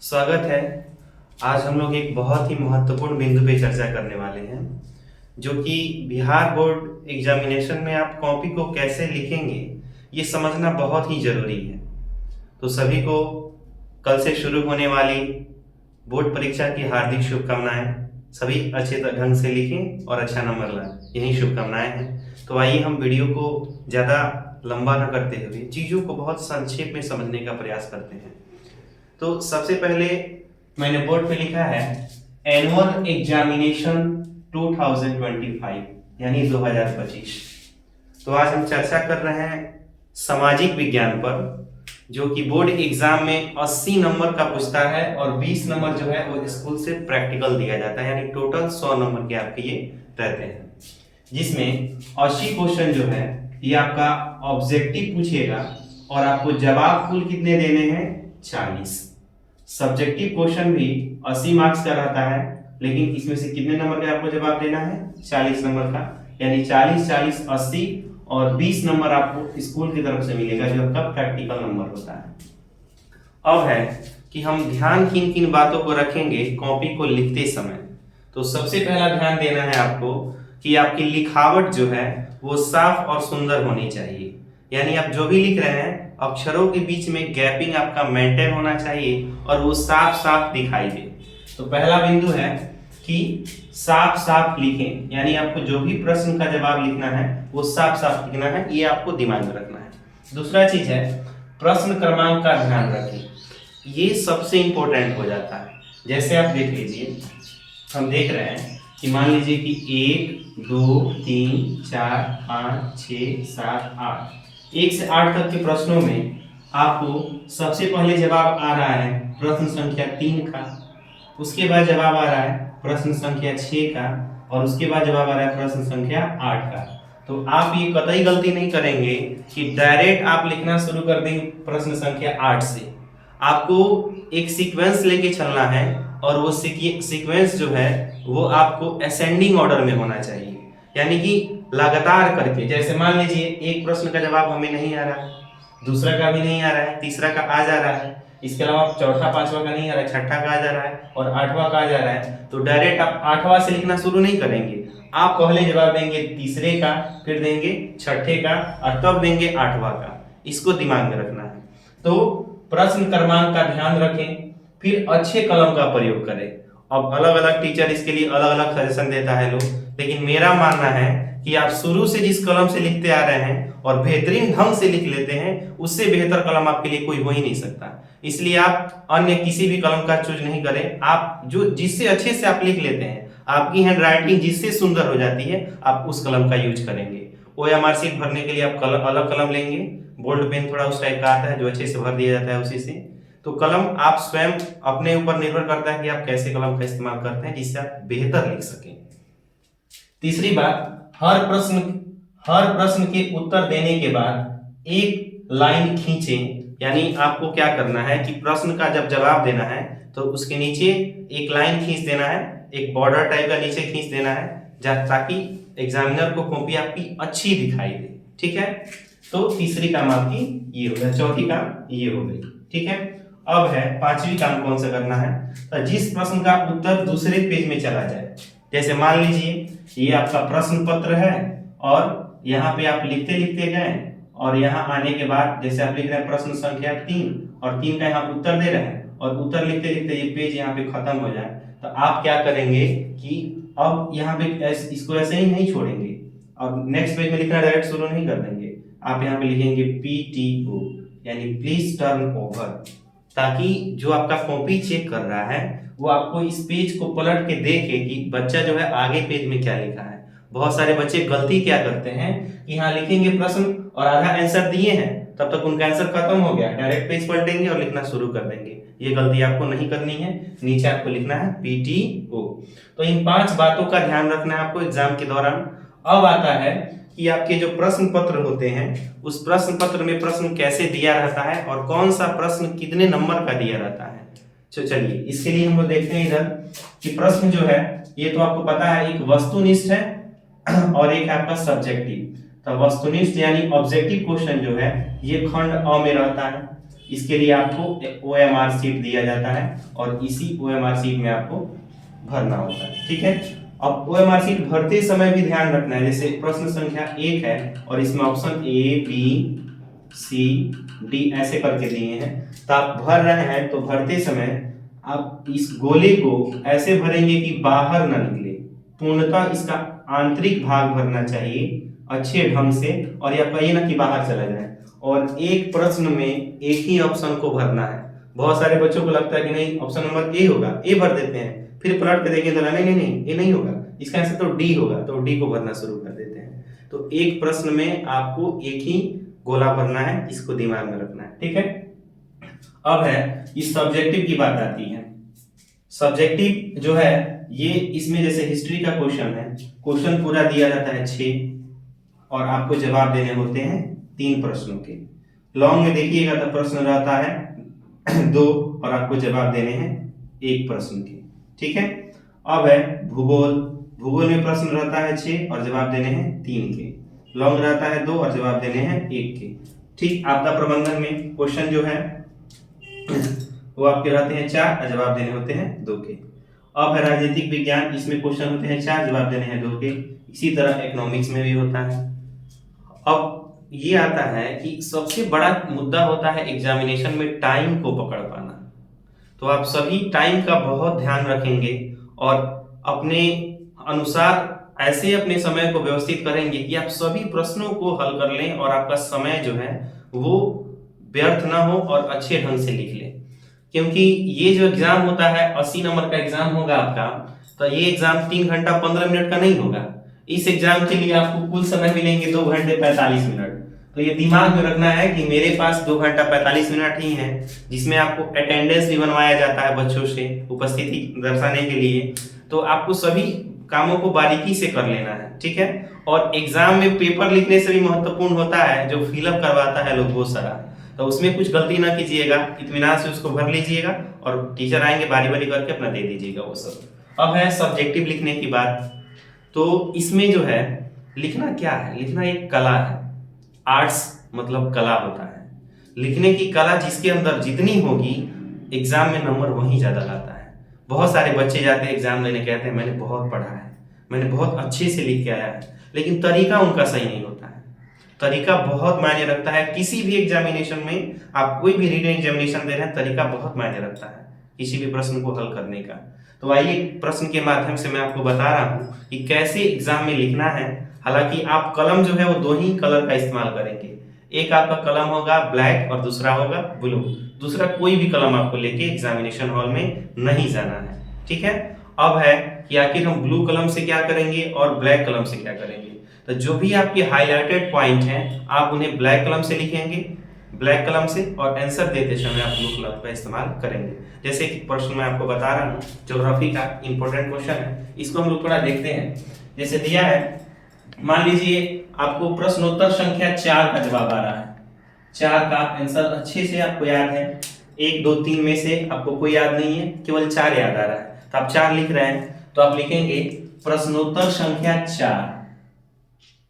स्वागत है। आज हम लोग एक बहुत ही महत्वपूर्ण बिंदु पे चर्चा करने वाले हैं, जो कि बिहार बोर्ड एग्जामिनेशन में आप कॉपी को कैसे लिखेंगे ये समझना बहुत ही जरूरी है। तो सभी को कल से शुरू होने वाली बोर्ड परीक्षा की हार्दिक शुभकामनाएं। सभी अच्छे ढंग से लिखें और अच्छा नंबर लाएं, यही शुभकामनाएं हैं। तो आइए हम वीडियो को ज़्यादा लंबा न करते हुए चीज़ों को बहुत संक्षेप में समझने का प्रयास करते हैं। तो सबसे पहले मैंने बोर्ड पे लिखा है एनुअल एग्जामिनेशन 2025 यानी 2025। तो आज हम चर्चा कर रहे हैं सामाजिक विज्ञान पर, जो कि बोर्ड एग्जाम में 80 नंबर का पूछता है और 20 नंबर जो है वो स्कूल से प्रैक्टिकल दिया जाता है, यानी टोटल 100 नंबर के आपके ये रहते हैं, जिसमें 80 क्वेश्चन जो है ये आपका ऑब्जेक्टिव पूछेगा और आपको जवाब कुल कितने देने हैं, 40। सब्जेक्टिव क्वेश्चन भी 80 मार्क्स का रहता है, लेकिन इसमें से कितने नंबर का आपको जवाब देना है, 40 नंबर का, यानी 40 40 80 और 20 नंबर आपको स्कूल की तरफ से मिलेगा, जो आपका प्रैक्टिकल नंबर होता है। अब है कि हम ध्यान किन किन बातों को रखेंगे कॉपी को लिखते समय। तो सबसे पहला ध्यान देना है आपको कि आपकी लिखावट जो है वो साफ और सुंदर होनी चाहिए, यानी आप जो भी लिख रहे हैं अक्षरों के बीच में गैपिंग आपका मेंटेन होना चाहिए और वो साफ साफ दिखाई दे। तो पहला बिंदु है कि साफ साफ लिखें, यानी आपको जो भी प्रश्न का जवाब लिखना है वो साफ साफ लिखना है, ये आपको दिमाग में रखना है। दूसरा चीज है प्रश्न क्रमांक का ध्यान रखें, ये सबसे इंपॉर्टेंट हो जाता है। जैसे आप देख लीजिए, हम देख रहे हैं कि मान लीजिए कि 1 2 3 4 5 6 7 8 1 से 8 तक के प्रश्नों में आपको सबसे पहले जवाब आ रहा है प्रश्न संख्या 3 का, उसके बाद जवाब आ रहा है प्रश्न संख्या 6 का, और उसके बाद जवाब आ रहा है प्रश्न संख्या 8 का। तो आप ये कतई गलती नहीं करेंगे कि डायरेक्ट आप लिखना शुरू कर देंगे प्रश्न संख्या 8 से। आपको एक सीक्वेंस लेके चलना है और वो सीक्वेंस जो है वो आपको असेंडिंग ऑर्डर में होना चाहिए, यानी कि लगातार करके। जैसे मान लीजिए एक प्रश्न का जवाब हमें नहीं आ रहा है, दूसरा का भी नहीं आ रहा है, तीसरा का आ जा रहा है, इसके अलावा चौथा पांचवा का नहीं आ रहा है, छठा का आ जा रहा है और 8वां का आ जा रहा है, तो डायरेक्ट आप 8वां से लिखना शुरू नहीं करेंगे। आप पहले जवाब देंगे तीसरे का, फिर देंगे छठे का और तब देंगे 8वां का। इसको दिमाग में रखना है। तो प्रश्न क्रमांक का ध्यान रखें, फिर अच्छे कलम का प्रयोग करें। अब अलग अलग टीचर इसके लिए अलग अलग सजेशन देता है लोग, लेकिन मेरा मानना है कि आप शुरू से जिस कलम से लिखते आ रहे हैं और बेहतरीन ढंग से लिख लेते हैं, उससे बेहतर कलम आपके लिए कोई हो ही नहीं सकता। इसलिए आप अन्य किसी भी कलम का चूज नहीं करें। आप जो जिससे अच्छे से आप लिख लेते हैं, आपकी हैंड राइटिंग जिससे सुंदर हो जाती है, आप उस कलम का यूज करेंगे। OMR शीट भरने के लिए आप अलग कलम लेंगे, बोल्ड पेन थोड़ा उस टाइप का आता है जो अच्छे से भर दिया जाता है उसी से। तो कलम आप स्वयं अपने ऊपर निर्भर करता है कि आप कैसे कलम का इस्तेमाल करते हैं जिससे आप बेहतर लिख सकें। तीसरी बात, हर प्रश्न के उत्तर देने के बाद एक लाइन खींचें, यानी आपको क्या करना है कि प्रश्न का जब जवाब देना है तो उसके नीचे एक लाइन खींच देना है, एक बॉर्डर टाइप का नीचे खींच देना है, ताकि एग्जामिनर को कॉपी आपकी अच्छी दिखाई दे। ठीक है, तो तीसरी काम आपकी ये हो गई, चौथी काम ये हो गई। ठीक है, अब है पांचवी काम कौन सा करना है, तो जिस प्रश्न का उत्तर दूसरे पेज में चला जाए। जैसे मान लीजिए ये आपका प्रश्न पत्र है और यहाँ पे आप लिखते लिखते गए और यहाँ आने के बाद जैसे आप लिख रहे हैं प्रश्न संख्या 3 और 3 का यहाँ उत्तर दे रहे हैं और उत्तर लिखते लिखते ये पेज यहाँ पे खत्म हो जाए, तो आप क्या करेंगे कि अब यहाँ पे इसको ऐसे ही नहीं छोड़ेंगे और नेक्स्ट पेज में लिखना डायरेक्ट शुरू नहीं कर देंगे। आप यहाँ पे लिखेंगे PTO यानी प्लीज टर्न ओवर, ताकि जो आपका कॉपी चेक कर रहा है वो आपको इस पेज को पलट के देखे कि बच्चा जो है आगे पेज में क्या लिखा है। बहुत सारे बच्चे गलती क्या करते हैं कि यहाँ लिखेंगे प्रश्न और आधा आंसर दिए हैं, तब तक उनका आंसर खत्म हो गया, डायरेक्ट पेज पलटेंगे और लिखना शुरू कर देंगे। ये गलती आपको नहीं करनी है, नीचे आपको लिखना है PTO। तो इन 5 बातों का ध्यान रखना है आपको एग्जाम के दौरान। अब आता है कि आपके जो प्रश्न पत्र होते हैं उस प्रश्न पत्र में प्रश्न कैसे दिया रहता है और कौन सा प्रश्न कितने नंबर का दिया रहता है। चलिए इसके लिए हम लोग देखते हैं इधर कि प्रश्न जो है ये तो आपको पता है, एक वस्तुनिष्ठ है और एक है आपका सब्जेक्टिव। तो वस्तुनिष्ठ यानी ऑब्जेक्टिव क्वेश्चन जो है ये खंड अ में रहता है इसके लिए आपको OMR शीट दिया जाता है और इसी OMR शीट में आपको भरना होता है। ठीक है, अब OMR शीट भरते समय भी ध्यान रखना है, जैसे प्रश्न संख्या 1 है और इसमें ऑप्शन ABCD ऐसे करके दिए हैं, तो आप भर रहे हैं तो भरते समय आप इस गोले को ऐसे भरेंगे कि बाहर ना निकले, पूर्णतः इसका आंतरिक भाग भरना चाहिए अच्छे ढंग से, और या कहिए ना कि बाहर चला जाए, और एक प्रश्न में एक ही ऑप्शन को भरना है। बहुत सारे बच्चों को लगता है कि नहीं ऑप्शन नंबर ए होगा, ए भर देते हैं, फिर पलट के देखें तो नहीं ए नहीं होगा, इसका आंसर तो डी होगा, तो डी को भरना शुरू कर देते हैं। तो एक प्रश्न में आपको एक ही गोला भरना है, इसको दिमाग में रखना है। ठीक है, अब है इस सब्जेक्टिव की बात आती है। सब्जेक्टिव जो है ये, इसमें जैसे हिस्ट्री का क्वेश्चन है, क्वेश्चन पूरा दिया जाता है 6 और आपको जवाब देने होते हैं 3 प्रश्नों के। लॉन्ग में देखिएगा तो प्रश्न रहता है 2 और आपको जवाब देने हैं 1 प्रश्न के। ठीक है, अब है भूगोल। भूगोल में प्रश्न रहता है 6 और जवाब देने हैं 3 के। लॉन्ग रहता है 2 और जवाब देने हैं 1 के। ठीक, आपदा प्रबंधन में क्वेश्चन जो है वो आपके रहते हैं 4 और जवाब देने होते हैं 2 के। अब है राजनीतिक विज्ञान, इसमें क्वेश्चन होते हैं 4, जवाब देने हैं 2 के। इसी तरह इकोनॉमिक्स में भी होता है। अब ये आता है कि सबसे बड़ा मुद्दा होता है एग्जामिनेशन में टाइम को पकड़ पाना। तो आप सभी टाइम का बहुत ध्यान रखेंगे और अपने अनुसार ऐसे अपने समय को व्यवस्थित करेंगे कि आप सभी प्रश्नों को हल कर लें और आपका समय जो है वो व्यर्थ ना हो और अच्छे ढंग से लिख लें। क्योंकि ये जो एग्जाम होता है 80 नंबर का एग्जाम होगा आपका, तो ये एग्जाम 3 घंटा 15 मिनट का नहीं होगा। इस एग्जाम के लिए आपको कुल समय मिलेंगे 2 घंटे 45 मिनट। तो ये दिमाग में रखना है कि मेरे पास 2 घंटा 45 मिनट ही है, जिसमें आपको अटेंडेंस भी बनवाया जाता है बच्चों से उपस्थिति दर्शाने के लिए। तो आपको सभी कामों को बारीकी से कर लेना है। ठीक है, और एग्जाम में पेपर लिखने से भी महत्वपूर्ण होता है जो फिलअप करवाता है लोग बहुत सारा, तो उसमें कुछ गलती ना कीजिएगा, इत्मीनान से उसको भर लीजिएगा और टीचर आएंगे बारी बारी करके अपना दे दीजिएगा वो सब। अब है सब्जेक्टिव लिखने की बात। तो इसमें जो है लिखना क्या है, लिखना एक कला है। आर्ट्स मतलब कला होता है। लिखने की कला जिसके अंदर जितनी होगी एग्जाम में नंबर वहीं ज्यादा लाता है। बहुत सारे बच्चे जाते हैं एग्जाम देने, कहते हैं मैंने बहुत पढ़ा है, मैंने बहुत अच्छे से लिख के आया है, लेकिन तरीका उनका सही नहीं होता है। तरीका बहुत मायने रखता है। किसी भी एग्जामिनेशन में आप कोई भी रीडिंग एग्जामिनेशन दे रहे हैं, तरीका बहुत मायने रखता है किसी भी प्रश्न को हल करने का। तो आइए प्रश्न के माध्यम से मैं आपको बता रहा हूं कि कैसे एग्जाम में लिखना है। हालांकि आप कलम जो है वो 2 ही कलर का इस्तेमाल करेंगे। एक आपका कलम होगा ब्लैक और दूसरा होगा ब्लू। दूसरा कोई भी कलम आपको लेके एग्जामिनेशन हॉल में नहीं जाना है। ठीक है, अब है कि आखिर हम ब्लू कलम से क्या करेंगे और ब्लैक कलम से क्या करेंगे। तो जो भी आपके हाईलाइटेड पॉइंट हैं आप उन्हें ब्लैक कलम से लिखेंगे, ब्लैक कलम से, और आंसर देते समय आप ब्लू कलम का इस्तेमाल करेंगे। जैसे कि प्रश्न मैं आपको बता रहा हूँ, ज्योग्राफी का इंपॉर्टेंट क्वेश्चन है, इसको हम लोग थोड़ा देखते हैं। जैसे दिया है, मान लीजिए आपको प्रश्नोत्तर संख्या 4 का जवाब आ रहा है। 4 का आंसर अच्छे से आपको याद है, 1 2 3 में से आपको कोई याद नहीं है, केवल 4 याद आ रहा है। तो आप 4 लिख रहे हैं तो आप लिखेंगे प्रश्नोत्तर संख्या 4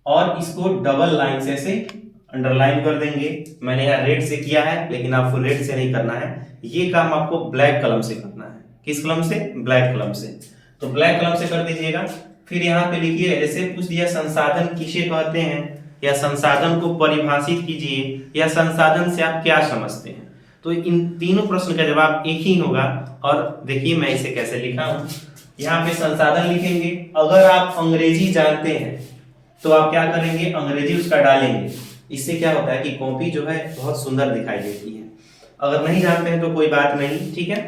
और इसको डबल लाइन से ऐसे अंडरलाइन कर देंगे। मैंने यहाँ रेड से किया है, लेकिन आपको रेड से नहीं करना है। ये काम आपको ब्लैक कलम से करना है। किस कलम से? ब्लैक कलम से। तो ब्लैक कलम से कर दीजिएगा। फिर यहाँ पे लिखिए, ऐसे पूछ दिया संसाधन किसे कहते हैं, या संसाधन को परिभाषित कीजिए, या संसाधन से आप क्या समझते हैं। तो इन तीनों प्रश्न का जवाब एक ही होगा। और देखिए मैं इसे कैसे लिखा हूं, यहाँ पे संसाधन लिखेंगे। अगर आप अंग्रेजी जानते हैं तो आप क्या करेंगे, अंग्रेजी उसका डालेंगे। इससे क्या होता है कि कॉपी जो है बहुत सुंदर दिखाई देती है। अगर नहीं जानते हैं तो कोई बात नहीं, ठीक है।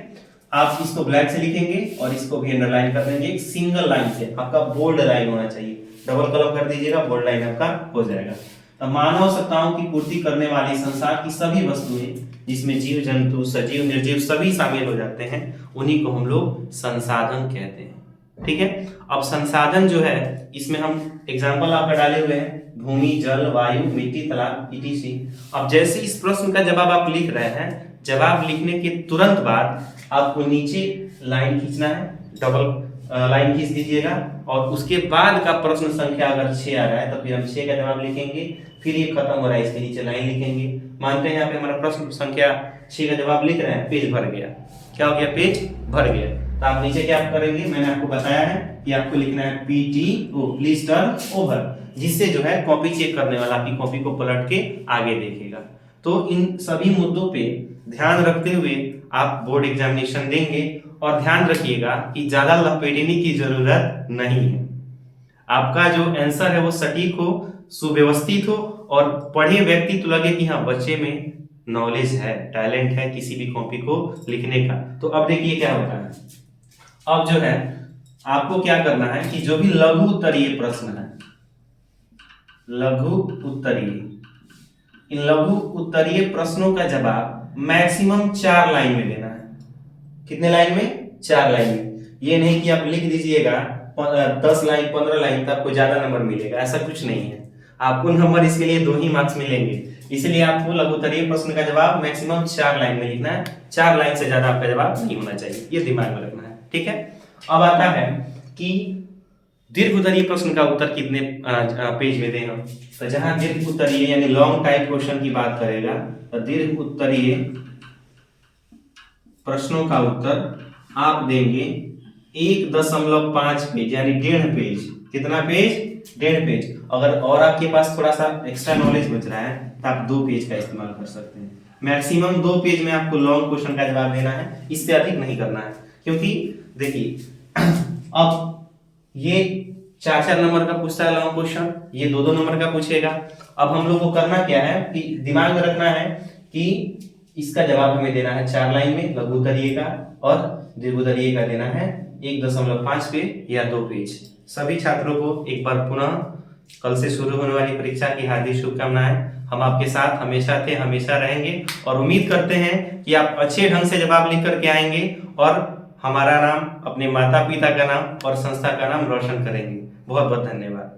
आप इसको ब्लैक से लिखेंगे और इसको भी अंडरलाइन कर देंगे, एक सिंगल लाइन से। आपका बोल्ड लाइन होना चाहिए, डबल कलम कर दीजिएगा, बोल्ड लाइन आपका हो जाएगा। तो मानव सत्ताओं की पूर्ति करने वाली संसार की सभी वस्तुएं, जिसमें जीव जंतु सजीव निर्जीव सभी शामिल हो जाते हैं, उन्हीं को हम लोग संसाधन कहते हैं। ठीक है, अब संसाधन जो है इसमें हम एग्जाम्पल आपका डाले हुए हैं, भूमि, जल, वायु, मिट्टी, तालाब, etc। अब जैसे इस प्रश्न का जवाब आप लिख रहे हैं, जवाब लिखने के तुरंत बाद आपको नीचे लाइन खींचना है, डबल लाइन खींच दीजिएगा। और उसके बाद का प्रश्न संख्या अगर 6 आ रहा है तो फिर हम 6 का जवाब लिखेंगे। फिर ये खत्म हो रहा है, इसके नीचे लाइन लिखेंगे। मानते हैं यहाँ पे हमारा प्रश्न संख्या 6 का जवाब लिख रहे हैं, पेज भर गया। क्या हो गया? पेज भर गया। तो आप नीचे क्या करेंगे, मैंने आपको बताया है कि आपको लिखना है PTO, प्लीज टर्न ओवर, जिससे जो है कॉपी चेक करने वाला आपकी कॉपी को पलट के आगे देखेगा। तो इन सभी मुद्दों पे ध्यान रखते हुए आप बोर्ड एग्जामिनेशन देंगे, और ध्यान रखिएगा कि ज्यादा लपेटने की जरूरत नहीं है। आपका जो आंसर है वो सटीक हो, सुव्यवस्थित हो, और पढ़े व्यक्ति तो लगे कि हाँ बच्चे में नॉलेज है, टैलेंट है किसी भी कॉपी को लिखने का। तो अब देखिए क्या होता है, अब जो है आपको क्या करना है कि जो भी लघु उत्तरीय प्रश्न है, लघु उत्तरीय, इन लघु उत्तरीय प्रश्नों का जवाब मैक्सिमम 4 लाइन में देना है। कितने लाइन में? 4 लाइन में। ये नहीं कि आप लिख दीजिएगा 10 लाइन 15 लाइन तो आपको ज्यादा नंबर मिलेगा, ऐसा कुछ नहीं है। आपको नंबर इसके लिए 2 ही मार्क्स मिलेंगे, इसलिए आपको लघु उत्तरीय प्रश्न का जवाब मैक्सिमम 4 लाइन में लिखना है। 4 लाइन से ज्यादा आपका जवाब नहीं होना चाहिए, ये दिमाग में रखना है, ठीक है। अब आता है कि दीर्घ उत्तरीय प्रश्न का उत्तर कितने पेज में दें हम। तो जहां दीर्घ उत्तरीय यानी लॉन्ग टाइप क्वेश्चन की बात करेगा, तो दीर्घ उत्तरीय प्रश्नों का उत्तर आप देंगे 1.5 पेज यानी 1.5 पेज। कितना पेज? 1.5 पेज। अगर और आपके पास थोड़ा सा एक्स्ट्रा नॉलेज बच रहा है तो आप 2 पेज का इस्तेमाल कर सकते हैं। मैक्सिमम 2 पेज में आपको लॉन्ग क्वेश्चन का जवाब देना है, इससे अधिक नहीं करना है। क्योंकि देखिए अब ये 4-4 नंबर का पूछता है लॉन्ग क्वेश्चन, ये 2-2 नंबर का पूछेगा। अब हम लोग को करना क्या है कि दिमाग में रखना है कि इसका जवाब हमें देना है 4 लाइन में लघु उत्तरीय का, और दीर्घ उत्तरीय का देना है 1.5 पेज या 2 पेज। सभी छात्रों को एक बार पुनः कल से शुरू होने वाली परीक्षा की हार्दिक शुभकामनाएं। हम आपके साथ हमेशा थे, हमेशा रहेंगे, और उम्मीद करते हैं कि आप अच्छे ढंग से जवाब लिख करके आएंगे और हमारा नाम, अपने माता पिता का नाम और संस्था का नाम रोशन करेंगे। बहुत बहुत धन्यवाद।